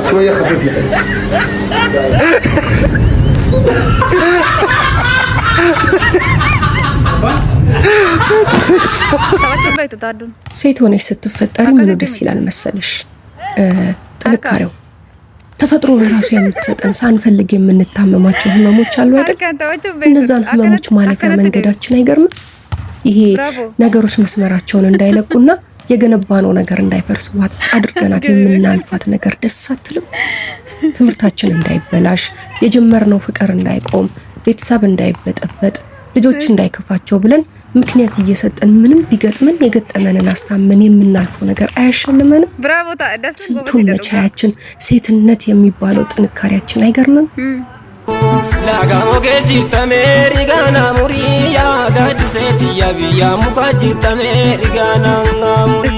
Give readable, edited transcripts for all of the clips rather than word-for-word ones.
شوية خفيف. ሴት ሆነሽ ስትፈጠሪ ምን ደስ ይላል መሰልሽ? ጥንካሬው ተፈጥሮ በራሱ የምትሰጠን ሳንፈልግ የምንታመማቸው ህመሞች አሉ አይደል? እነዛን ህመሞች ማለፊያ መንገዳችን አይገርምም? ይሄ ነገሮች መስመራቸውን እንዳይለቁና የገነባነው ነገር እንዳይፈርስ ዋጥ አድርገናት የምናልፋት ነገር ደስ አትልም? ትምህርታችን እንዳይበላሽ፣ የጀመርነው ፍቅር እንዳይቆም፣ ቤተሰብ እንዳይበጠበጥ፣ ልጆች እንዳይከፋቸው ብለን ምክንያት እየሰጠን ምንም ቢገጥመን የገጠመንን አስታመን የምናልፈው ነገር አያሸልመንም? ስንቱን መቻያችን ሴትነት የሚባለው ጥንካሬያችን አይገርምም? ላጋሞ ገጂርታ ሜሪጋና ሙሪያ ጋድሴቲያ ብያ ሙካ ጅርታ ሜሪጋና ሙሪ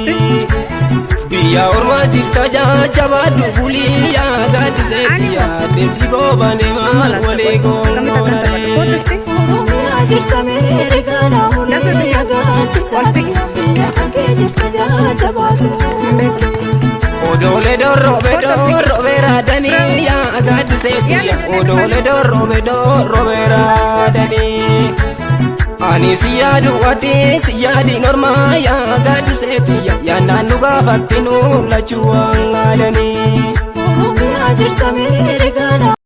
ብያ ኦርማ ጅርታ ጃጃባዱ ቡሊያ ጋድሴቲያ ደሲ ጎባኔ ማል ወሌ ጎባኔ ጅርታ ሜሪጋና ሙሪያ ጋድሴቲያ ጅርታ ጃጃባዱ odole dorro bera dani ya agad setiya odole dorro bera dani ani siyadi norma ya agad setiya ya nanu gafatinu la chuwa dani